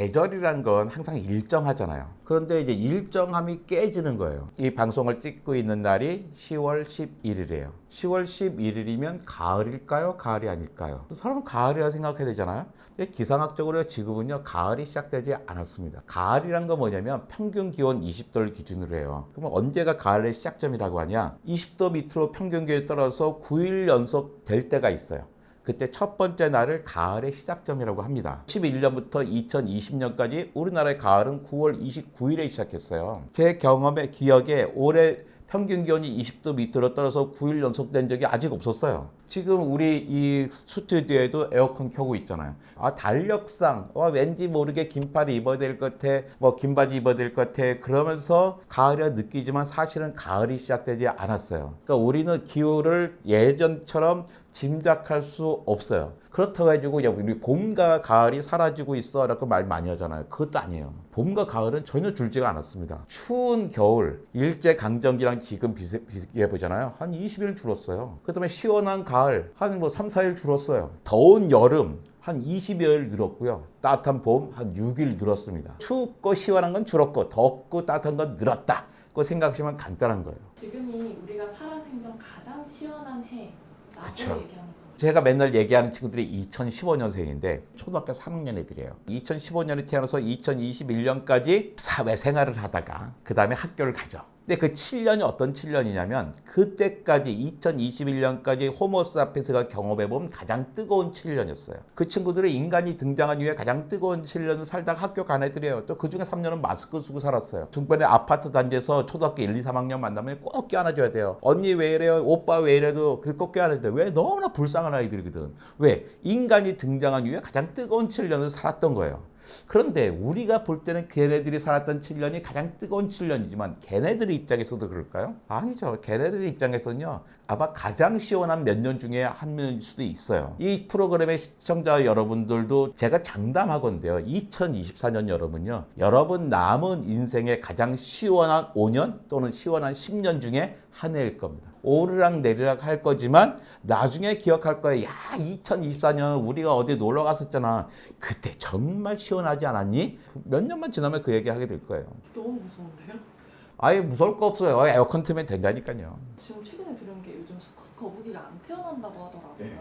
계절이란 건 항상 일정하잖아요. 그런데 이제 일정함이 깨지는 거예요. 이 방송을 찍고 있는 날이 10월 11일이에요. 10월 11일이면 가을일까요? 가을이 아닐까요? 사람은 가을이라 생각해야 되잖아요. 근데 기상학적으로 지금은요, 가을이 시작되지 않았습니다. 가을이란 건 뭐냐면 평균 기온 20도를 기준으로 해요. 그러면 언제가 가을의 시작점이라고 하냐? 20도 밑으로 평균 기온이 떨어져서 9일 연속 될 때가 있어요. 그때 첫 번째 날을 가을의 시작점이라고 합니다. 11년부터 2020년까지 우리나라의 가을은 9월 29일에 시작했어요. 제 경험에 기억에 올해 평균 기온이 20도 밑으로 떨어져서 9일 연속된 적이 아직 없었어요. 지금 우리 이 스튜디오에도 에어컨 켜고 있잖아요. 달력상 왠지 모르게 긴팔 입어야 될 것 같아, 긴 바지 입어야 될 것 같아, 그러면서 가을이라 느끼지만 사실은 가을이 시작되지 않았어요. 그러니까 우리는 기후를 예전처럼 짐작할 수 없어요. 그렇다고 해가지고 우리 봄과 가을이 사라지고 있어 라고 말 많이 하잖아요. 그것도 아니에요. 봄과 가을은 전혀 줄지가 않았습니다. 추운 겨울, 일제강점기랑 지금 비교해 보잖아요. 한 20일 줄었어요. 그 다음에 시원한 가을, 한 3, 4일 줄었어요. 더운 여름, 한 20여일 늘었고요. 따뜻한 봄, 한 6일 늘었습니다. 춥고 시원한 건 줄었고, 덥고 따뜻한 건 늘었다. 그거 생각하시면 간단한 거예요. 지금이 우리가 살아생전 가장 시원한 해라고 그쵸. 얘기하는 거예요. 제가 맨날 얘기하는 친구들이 2015년생인데 초등학교 3학년 애들이에요. 2015년에 태어나서 2021년까지 사회생활을 하다가 그 다음에 학교를 가죠. 근데 그 7년이 어떤 7년이냐면 그때까지 2021년까지 호모사피엔스가 경험해본 가장 뜨거운 7년이었어요. 그 친구들은 인간이 등장한 이후에 가장 뜨거운 7년을 살다가 학교 간 애들이에요. 또 그중에 3년은 마스크 쓰고 살았어요. 중반에 아파트 단지에서 초등학교 1, 2, 3학년 만나면 꼭 껴안아줘야 돼요. 언니 왜 이래요? 오빠 왜 이래도 꼭 껴안아줘야 돼요. 왜? 너무나 불쌍한 아이들이거든. 왜? 인간이 등장한 이후에 가장 뜨거운 7년을 살았던 거예요. 그런데 우리가 볼 때는 걔네들이 살았던 7년이 가장 뜨거운 7년이지만 걔네들의 입장에서도 그럴까요? 아니죠. 걔네들의 입장에서는요, 아마 가장 시원한 몇 년 중에 한 년일 수도 있어요. 이 프로그램의 시청자 여러분들도 제가 장담하건데요, 2024년 여러분요, 여러분 남은 인생의 가장 시원한 5년 또는 시원한 10년 중에 한 해일 겁니다. 오르락 내리락 할 거지만 나중에 기억할 거예요. 야, 2024년 우리가 어디 놀러 갔었잖아. 그때 정말 시원하지 않았니? 몇 년만 지나면 그 얘기 하게 될 거예요. 너무 무서운데요? 아예 무서울 거 없어요. 에어컨 틀면 된다니까요. 지금 최근에 들은 게 요즘 수컷 거북이가 안 태어난다고 하더라고요. 네.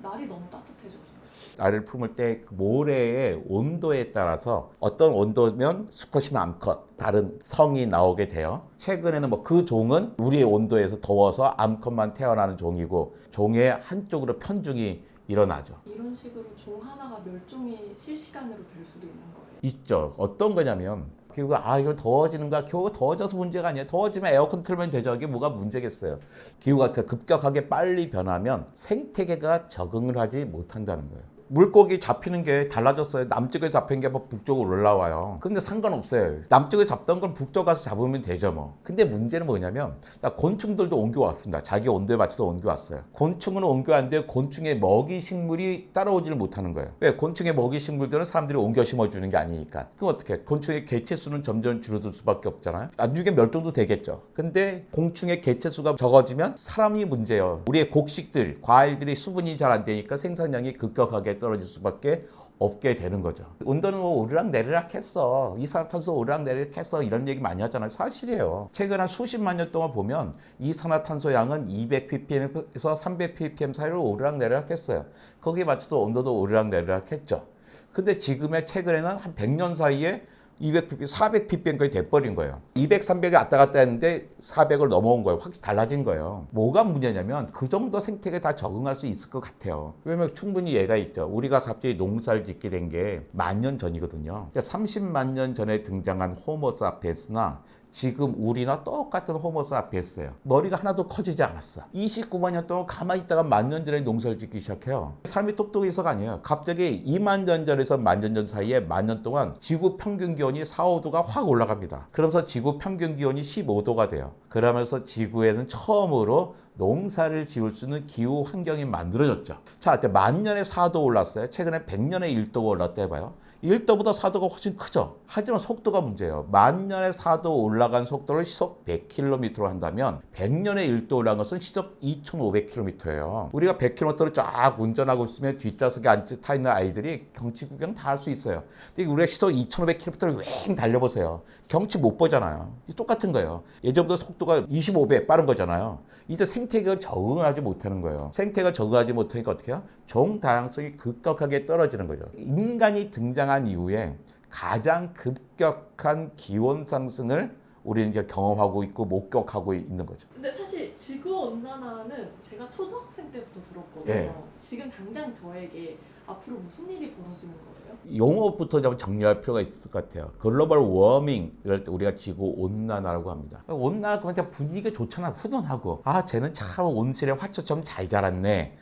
날이 너무 따뜻해져서. 알을 품을 때 모래의 온도에 따라서 어떤 온도면 수컷이나 암컷 다른 성이 나오게 돼요. 최근에는 그 종은 우리의 온도에서 더워서 암컷만 태어나는 종이고 종의 한쪽으로 편중이 일어나죠. 이런 식으로 종 하나가 멸종이 실시간으로 될 수도 있는 거예요. 있죠. 어떤 거냐면 기후가 이거 더워지는가? 기후가 더워져서 문제가 아니에요. 더워지면 에어컨 틀면 되죠. 이게 뭐가 문제겠어요. 기후가 급격하게 빨리 변하면 생태계가 적응을 하지 못한다는 거예요. 물고기 잡히는 게 달라졌어요. 남쪽에 잡힌 게 북쪽으로 올라와요. 근데 상관없어요. 남쪽에 잡던 걸 북쪽 가서 잡으면 되죠 뭐. 근데 문제는 뭐냐면 곤충들도 옮겨왔습니다. 자기 온도에 맞춰서 옮겨왔어요. 곤충은 옮겨왔는데 곤충의 먹이 식물이 따라오지를 못하는 거예요. 왜? 곤충의 먹이 식물들은 사람들이 옮겨 심어주는 게 아니니까. 그럼 어떻게? 곤충의 개체 수는 점점 줄어들 수밖에 없잖아요. 나중에 멸종도 되겠죠. 근데 곤충의 개체 수가 적어지면 사람이 문제예요. 우리의 곡식들, 과일들이 수분이 잘 안 되니까 생산량이 급격하게 떨어질 수밖에 없게 되는 거죠. 온도는 오르락 내리락 했어. 이산화탄소 오르락 내리락 했어. 이런 얘기 많이 하잖아요. 사실이에요. 최근 한 수십만 년 동안 보면 이산화탄소 양은 200ppm에서 300ppm 사이로 오르락 내리락 했어요. 거기에 맞춰서 온도도 오르락 내리락 했죠. 근데 지금의 최근에는 한 100년 사이에 200ppm, 400ppm까지 돼버린 거예요. 200, 300이 왔다 갔다 했는데 400을 넘어온 거예요. 확실히 달라진 거예요. 뭐가 문제냐면 그 정도 생태계에 다 적응할 수 있을 것 같아요. 왜냐면 충분히 예가 있죠. 우리가 갑자기 농사를 짓게 된 게 10,000년 전이거든요. 30만 년 전에 등장한 호모사피엔스나 지금 우리나 똑같은 호모사피엔스예요. 머리가 하나도 커지지 않았어. 29만 년 동안 가만히 있다가 10,000년 전에 농사를 짓기 시작해요. 삶이 똑똑해서가 아니에요. 갑자기 2만 년 전에서 10,000년 전 사이에 10,000년 동안 지구 평균 기온이 4, 5도가 확 올라갑니다. 그러면서 지구 평균 기온이 15도가 돼요. 그러면서 지구에는 처음으로 농사를 지을 수 있는 기후 환경이 만들어졌죠. 자, 10,000년에 4도 올랐어요. 최근에 100년에 1도가 올랐다 해봐요. 1도보다 4도가 훨씬 크죠. 하지만 속도가 문제예요. 만년에 4도 올라간 속도를 시속 100km로 한다면 100년에 1도 올라간 것은 시속 2500km예요. 우리가 100km를 쫙 운전하고 있으면 뒷좌석에 타 있는 아이들이 경치 구경 다 할 수 있어요. 근데 우리가 시속 2500km를 왱 달려보세요. 경치 못 보잖아요. 똑같은 거예요. 예전보다 속도가 25배 빠른 거잖아요. 이제 생태계가 적응하지 못하는 거예요. 생태계가 적응하지 못하니까 어떻게 해요? 종 다양성이 급격하게 떨어지는 거죠. 인간이 등장한 이후에 가장 급격한 기온 상승을 우리는 이제 경험하고 있고 목격하고 있는 거죠. 근데 사실 지구온난화는 제가 초등학생 때부터 들었거든요. 예. 지금 당장 저에게 앞으로 무슨 일이 벌어지는 거예요? 용어부터 좀 정리할 필요가 있을 것 같아요. 글로벌 워밍 이럴 때 우리가 지구 온난화라고 합니다. 온난화 그러면 분위기가 좋잖아. 훈훈하고 쟤는 참 온실에 화초처럼 잘 자랐네.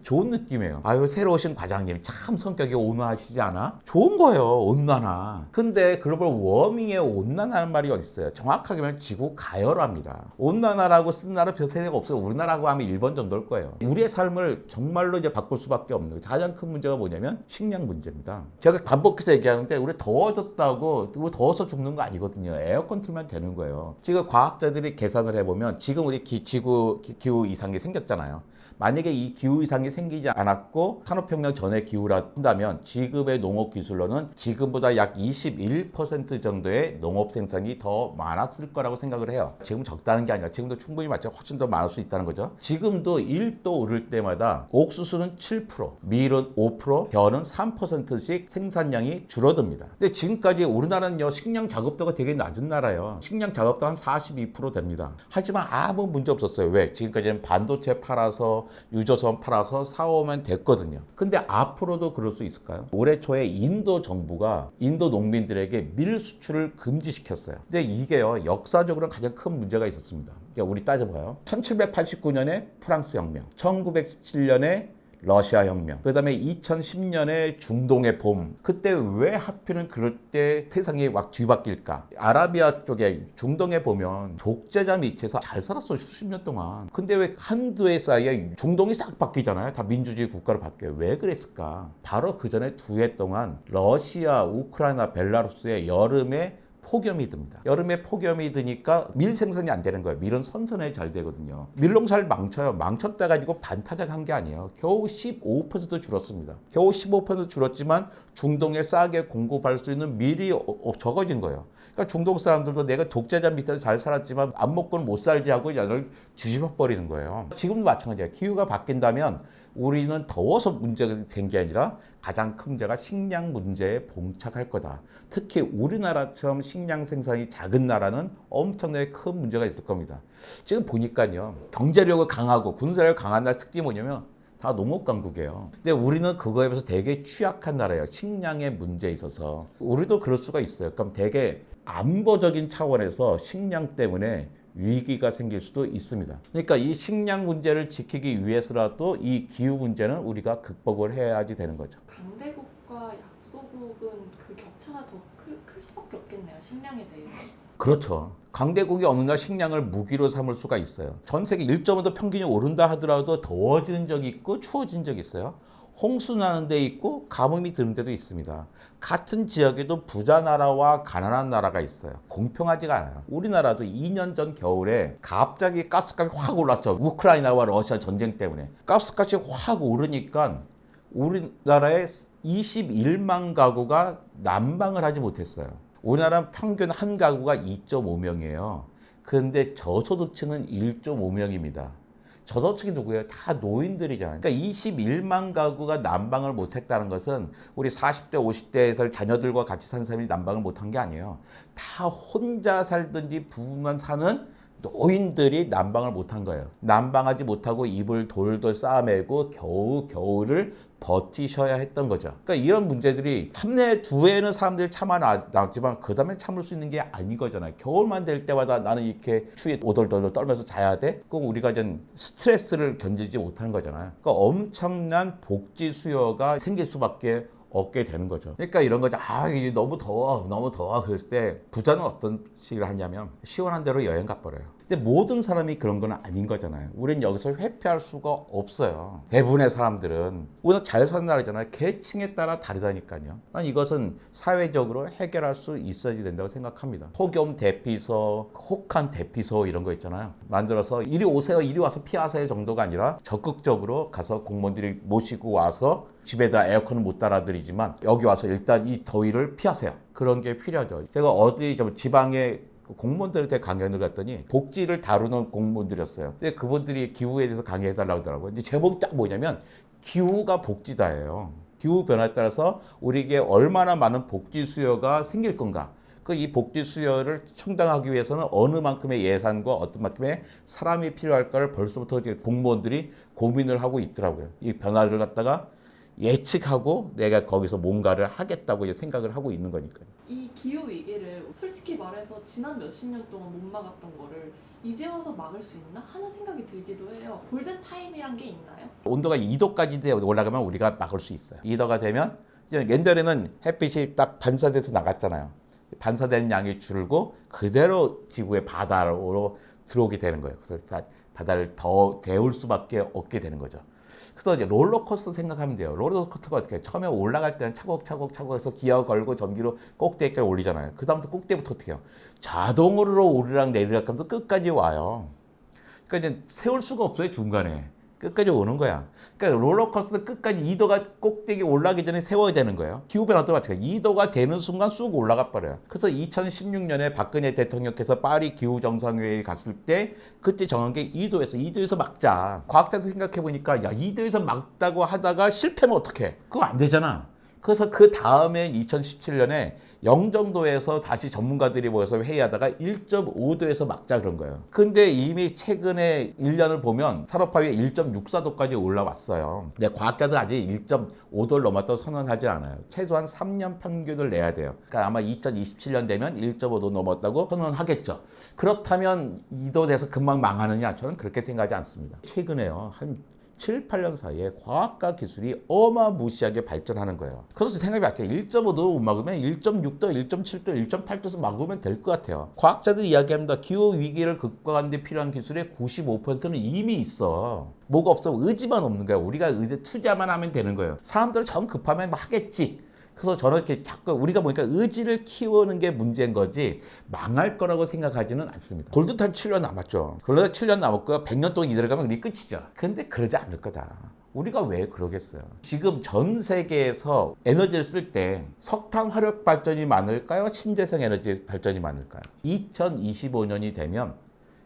좋은 느낌이에요. 아유 새로 오신 과장님 참 성격이 온화하시지 않아? 좋은 거예요. 온난화. 근데 글로벌 워밍에 온난화라는 말이 어디 있어요? 정확하게 말하면 지구 가열화입니다. 온난화라고 쓰는 나라 별 세계가 없어요. 우리나라하고 하면 일본 정도일 거예요. 우리의 삶을 정말로 이제 바꿀 수밖에 없는 거예요. 가장 큰 문제가 뭐냐면 식량 문제입니다. 제가 반복해서 얘기하는데 우리 더워졌다고 더워서 죽는 거 아니거든요. 에어컨 틀면 되는 거예요. 지금 과학자들이 계산을 해보면 지금 우리 기후 이상이 생겼잖아요. 만약에 이 기후 이상이 생기지 않았고 산업혁명 전의 기후라 한다면 지금의 농업 기술로는 지금보다 약 21% 정도의 농업 생산이 더 많았을 거라고 생각을 해요. 지금 적다는 게 아니라 지금도 충분히 맞죠. 훨씬 더 많을 수 있다는 거죠. 지금도 1도 오를 때마다 옥수수는 7%, 밀은 5%, 벼는 3%씩 생산량이 줄어듭니다. 근데 지금까지 우리나라는요 식량 작업도가 되게 낮은 나라예요. 식량 작업도 한 42% 됩니다. 하지만 아무 문제 없었어요. 왜? 지금까지는 반도체 팔아서 유조선 팔아서 사오면 됐거든요. 근데 앞으로도 그럴 수 있을까요? 올해 초에 인도 정부가 인도 농민들에게 밀 수출을 금지시켰어요. 근데 이게요 역사적으로는 가장 큰 문제가 있었습니다. 그러니까 우리 따져봐요. 1789년에 프랑스 혁명, 1917년에 러시아 혁명, 그 다음에 2010년에 중동의 봄. 그때 왜 하필은 그럴 때 세상이 막 뒤바뀔까? 아라비아 쪽에 중동에 보면 독재자 밑에서 잘 살았어 수십 년 동안. 근데 왜 한두 해 사이에 중동이 싹 바뀌잖아요. 다 민주주의 국가로 바뀌어요. 왜 그랬을까? 바로 그 전에 두 해 동안 러시아, 우크라이나, 벨라루스의 여름에 폭염이 듭니다. 여름에 폭염이 드니까 밀 생산이 안 되는 거예요. 밀은 선선해 잘 되거든요. 밀 농사를 망쳐요. 망쳤다 가지고 반타작한 게 아니에요. 겨우 15% 줄었습니다. 겨우 15% 줄었지만 중동에 싸게 공급할 수 있는 밀이 적어진 거예요. 그러니까 중동 사람들도 내가 독재자 밑에서 잘 살았지만 안 먹고는 못 살지 하고 야를 뒤집어 버리는 거예요. 지금도 마찬가지예요. 기후가 바뀐다면 우리는 더워서 문제가 된 게 아니라 가장 큰 문제가 식량 문제에 봉착할 거다. 특히 우리나라처럼 식량 생산이 작은 나라는 엄청나게 큰 문제가 있을 겁니다. 지금 보니까요. 경제력을 강하고 군사력을 강한 나라 특징이 뭐냐면 다 농업 강국이에요. 근데 우리는 그거에 비해서 되게 취약한 나라예요. 식량의 문제에 있어서. 우리도 그럴 수가 있어요. 그럼 되게 안보적인 차원에서 식량 때문에 위기가 생길 수도 있습니다. 그러니까 이 식량 문제를 지키기 위해서라도 이 기후 문제는 우리가 극복을 해야지 되는 거죠. 강대국과 약소국은 그 격차가 더 클 수밖에 없겠네요. 식량에 대해서. 그렇죠. 강대국이 어느 날 식량을 무기로 삼을 수가 있어요. 전 세계 1.5도 평균이 오른다 하더라도 더워지는 적이 있고 추워진 적이 있어요. 홍수 나는 데 있고 가뭄이 드는 데도 있습니다. 같은 지역에도 부자 나라와 가난한 나라가 있어요. 공평하지가 않아요. 우리나라도 2년 전 겨울에 갑자기 가스값이 확 올랐죠. 우크라이나와 러시아 전쟁 때문에. 가스값이 확 오르니까 우리나라에 21만 가구가 난방을 하지 못했어요. 우리나라 평균 한 가구가 2.5명이에요. 그런데 저소득층은 1.5명입니다. 저소득층이 누구예요? 다 노인들이잖아요. 그러니까 21만 가구가 난방을 못했다는 것은 우리 40대, 50대에서 자녀들과 같이 사는 사람이 난방을 못한 게 아니에요. 다 혼자 살든지 부부만 사는 노인들이 난방을 못한 거예요. 난방하지 못하고 이불 돌돌 쌓아매고 겨우 겨울을 버티셔야 했던 거죠. 그러니까 이런 문제들이 한 해, 두 해는 사람들이 참아놨지만 그 다음에 참을 수 있는 게 아닌 거잖아요. 겨울만 될 때마다 나는 이렇게 추위에 오돌돌돌 떨면서 자야 돼? 그럼 우리가 전 스트레스를 견디지 못하는 거잖아요. 그러니까 엄청난 복지 수요가 생길 수밖에 얻게 되는 거죠. 그러니까 이런 거죠. 이게 너무 더워. 그랬을 때 부자는 어떤 식으로 하냐면 시원한 데로 여행 가버려요. 근데 모든 사람이 그런 건 아닌 거잖아요. 우리는 여기서 회피할 수가 없어요. 대부분의 사람들은 우리가 잘 사는 나라잖아요. 계층에 따라 다르다니까요. 난 이것은 사회적으로 해결할 수 있어야 된다고 생각합니다. 폭염 대피소, 혹한 대피소 이런 거 있잖아요. 만들어서 이리 오세요, 이리 와서 피하세요 정도가 아니라 적극적으로 가서 공무원들이 모시고 와서 집에다 에어컨을 못 달아드리지만 여기 와서 일단 이 더위를 피하세요. 그런 게 필요하죠. 제가 어디 지방에 공무원들한테 강연을 갔더니 복지를 다루는 공무원들이었어요. 근데 그분들이 기후에 대해서 강의해달라고 하더라고요. 근데 제목이 딱 뭐냐면 기후가 복지다예요. 기후 변화에 따라서 우리에게 얼마나 많은 복지 수요가 생길 건가. 이 복지 수요를 충당하기 위해서는 어느 만큼의 예산과 어떤 만큼의 사람이 필요할까를 벌써부터 공무원들이 고민을 하고 있더라고요. 이 변화를 갖다가 예측하고 내가 거기서 뭔가를 하겠다고 생각을 하고 있는 거니까요. 이 기후 위기를 솔직히 말해서 지난 몇십 년 동안 못 막았던 거를 이제 와서 막을 수 있나 하는 생각이 들기도 해요. 골든 타임이란 게 있나요? 온도가 2도까지 올라가면 우리가 막을 수 있어요. 2도가 되면 옛날에는 햇빛이 딱 반사돼서 나갔잖아요. 반사되는 양이 줄고 그대로 지구의 바다로 들어오게 되는 거예요. 그래서 바다를 더 데울 수밖에 없게 되는 거죠. 그래서 이제 롤러코스터 생각하면 돼요. 롤러코스터가 어떻게 해요? 처음에 올라갈 때는 차곡차곡 해서 기어 걸고 전기로 꼭대기까지 올리잖아요. 그 다음부터 꼭대기부터 어떻게 해요? 자동으로 오르락 내리락 하면서 끝까지 와요. 그러니까 이제 세울 수가 없어요, 중간에. 끝까지 오는 거야. 그러니까 롤러코스터 끝까지 2도가 꼭대기 올라가기 전에 세워야 되는 거예요. 기후변화도 마찬가지예요. 2도가 되는 순간 쑥 올라가 버려요. 그래서 2016년에 박근혜 대통령께서 파리 기후정상회의에 갔을 때 그때 정한 게 2도에서 막자. 과학자들 생각해 보니까 야 2도에서 막다고 하다가 실패하면 어떡해? 그거 안 되잖아. 그래서 그 다음에 2017년에 0정도에서 다시 전문가들이 모여서 회의하다가 1.5도에서 막자 그런 거예요. 근데 이미 최근에 1년을 보면 산업화위가 1.64도까지 올라왔어요. 근데 과학자들 아직 1.5도를 넘었다고 선언하지 않아요. 최소한 3년 평균을 내야 돼요. 그러니까 아마 2027년 되면 1.5도 넘었다고 선언하겠죠. 그렇다면 2도 돼서 금방 망하느냐? 저는 그렇게 생각하지 않습니다. 최근에요. 한 7, 8년 사이에 과학과 기술이 어마무시하게 발전하는 거예요. 그래서 생각이 바뀌어요. 1.5도 못 막으면 1.6도, 1.7도, 1.8도에서 막으면 될 것 같아요. 과학자들이 이야기합니다. 기후 위기를 극복하는 데 필요한 기술의 95%는 이미 있어. 뭐가 없어. 의지만 없는 거야. 우리가 의지 투자만 하면 되는 거예요. 사람들은 정 급하면 하겠지. 그래서 저는 이렇게 자꾸 우리가 보니까 의지를 키우는 게 문제인 거지 망할 거라고 생각하지는 않습니다. 골든타임 7년 남았죠. 그러다 7년 남았고요. 100년 동안 이대로 가면 우리 끝이죠. 근데 그러지 않을 거다. 우리가 왜 그러겠어요? 지금 전 세계에서 에너지를 쓸 때 석탄 화력 발전이 많을까요? 신재생 에너지 발전이 많을까요? 2025년이 되면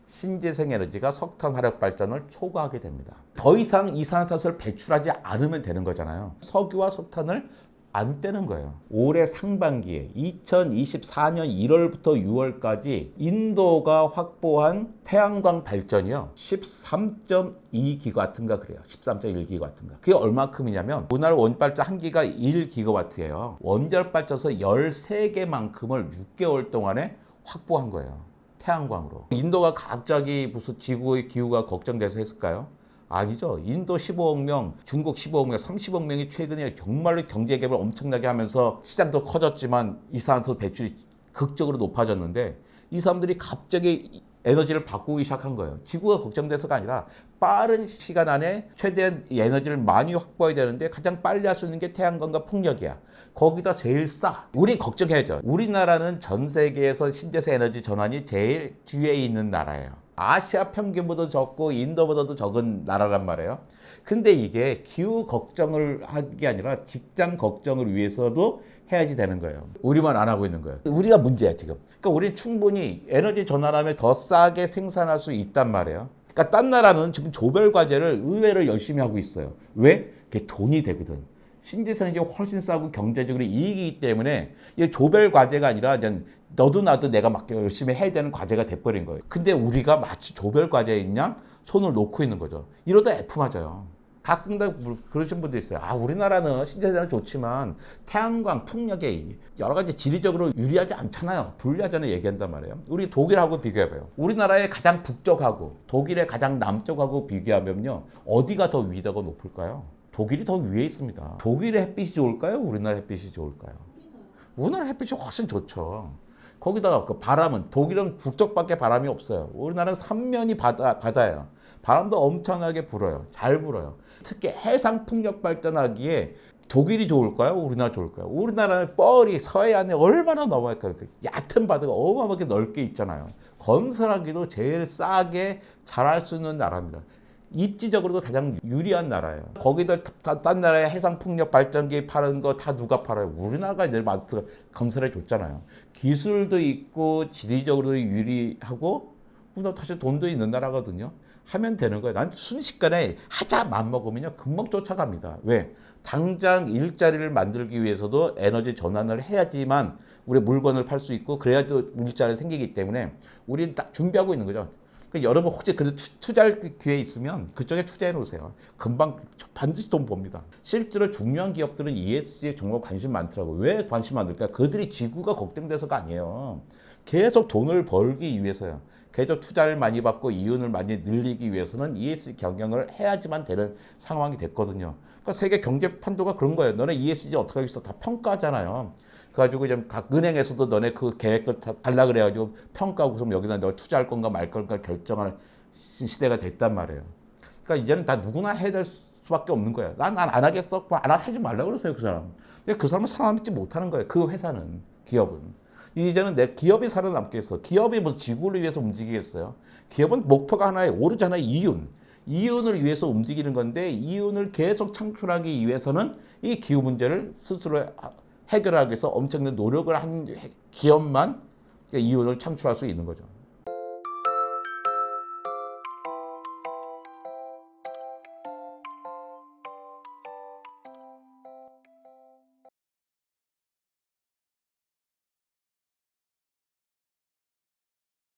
신재생 에너지가 석탄 화력 발전을 초과하게 됩니다. 더 이상 이산화탄소를 배출하지 않으면 되는 거잖아요. 석유와 석탄을 안 떼는 거예요. 올해 상반기에 2024년 1월부터 6월까지 인도가 확보한 태양광 발전이요. 13.2기가와트인가 그래요. 13.1기가와트인가. 그게 얼마큼이냐면 우리나라 원발전 1기가 1기가와트예요. 원자력 발전소 13개만큼을 6개월 동안에 확보한 거예요. 태양광으로. 인도가 갑자기 무슨 지구의 기후가 걱정돼서 했을까요? 아니죠. 인도 15억 명, 중국 15억 명, 30억 명이 최근에 정말로 경제 개발 엄청나게 하면서 시장도 커졌지만 이산화탄소 배출이 극적으로 높아졌는데 이 사람들이 갑자기 에너지를 바꾸기 시작한 거예요. 지구가 걱정돼서가 아니라 빠른 시간 안에 최대한 에너지를 많이 확보해야 되는데 가장 빨리 할 수 있는 게 태양광과 풍력이야. 거기다 제일 싸. 우리 걱정해야죠. 우리나라는 전 세계에서 신재생 에너지 전환이 제일 뒤에 있는 나라예요. 아시아 평균보다 적고 인도보다도 적은 나라란 말이에요. 근데 이게 기후 걱정을 하는 게 아니라 직장 걱정을 위해서도 해야지 되는 거예요. 우리만 안 하고 있는 거예요. 우리가 문제야 지금. 그러니까 우리는 충분히 에너지 전환하면 더 싸게 생산할 수 있단 말이에요. 그러니까 딴 나라는 지금 조별 과제를 의외로 열심히 하고 있어요. 왜? 그게 돈이 되거든. 신재생이 훨씬 싸고 경제적으로 이익이기 때문에 이게 조별 과제가 아니라 이제 너도 나도 내가 막 열심히 해야 되는 과제가 돼버린 거예요. 근데 우리가 마치 조별 과제인 양 손을 놓고 있는 거죠. 이러다 F 맞아요. 가끔 다 그러신 분도 있어요. 아, 우리나라는 신재생은 좋지만 태양광, 풍력에 여러 가지 지리적으로 유리하지 않잖아요. 불리하잖아요. 얘기한단 말이에요. 우리 독일하고 비교해봐요. 우리나라의 가장 북쪽하고 독일의 가장 남쪽하고 비교하면요. 어디가 더 위도가 높을까요? 독일이 더 위에 있습니다. 독일의 햇빛이 좋을까요? 우리나라 햇빛이 좋을까요? 우리나라 햇빛이 훨씬 좋죠. 거기다가 그 바람은 독일은 북쪽밖에 바람이 없어요. 우리나라는 삼면이 바다예요. 바람도 엄청나게 불어요. 잘 불어요. 특히 해상 풍력 발전하기에 독일이 좋을까요? 우리나라 좋을까요? 우리나라는 뻘이 서해안에 얼마나 넘어갈까요? 얕은 바다가 어마어마하게 넓게 있잖아요. 건설하기도 제일 싸게 잘할 수 있는 나라입니다. 입지적으로도 가장 유리한 나라예요. 거기들 딴 나라에 해상 풍력 발전기 파는 거 다 누가 팔아요? 우리나라가 이제 마트 건설해 줬잖아요. 기술도 있고 지리적으로도 유리하고 우리나라 사실 돈도 있는 나라거든요. 하면 되는 거예요. 난 순식간에 하자 맘먹으면요 금방 쫓아갑니다. 왜? 당장 일자리를 만들기 위해서도 에너지 전환을 해야지만 우리 물건을 팔 수 있고 그래야도 일자리가 생기기 때문에 우리는 딱 준비하고 있는 거죠. 그러니까 여러분 혹시 그 투자할 기회 있으면 그쪽에 투자해 놓으세요. 금방 반드시 돈 봅니다. 실제로 중요한 기업들은 ESG에 정말 관심 많더라고요. 왜 관심 많을까? 그들이 지구가 걱정돼서가 아니에요. 계속 돈을 벌기 위해서요. 계속 투자를 많이 받고 이윤을 많이 늘리기 위해서는 ESG 경영을 해야지만 되는 상황이 됐거든요. 그러니까 세계 경제 판도가 그런 거예요. 너네 ESG 어떻게 하겠어? 다 평가하잖아요. 그래가지고 좀 각 은행에서도 너네 그 계획을 다 달라 그래가지고 평가하고 그럼 여기다 너 투자할 건가 말 건가 결정하는 시대가 됐단 말이에요. 그러니까 이제는 다 누구나 해야 될 수밖에 없는 거예요. 난 안 하겠어. 그럼 하지 말라 그러세요, 그 사람. 근데 그 사람은 살아남지 못하는 거예요. 그 회사는, 기업은. 이제는 내 기업이 살아남겠어. 기업이 뭐 지구를 위해서 움직이겠어요. 기업은 목표가 하나에 오로지 하나의 이윤. 이윤을 위해서 움직이는 건데 이윤을 계속 창출하기 위해서는 이 기후 문제를 스스로 해결하기 위해서 엄청난 노력을 한 기업만 이윤을 창출할 수 있는 거죠.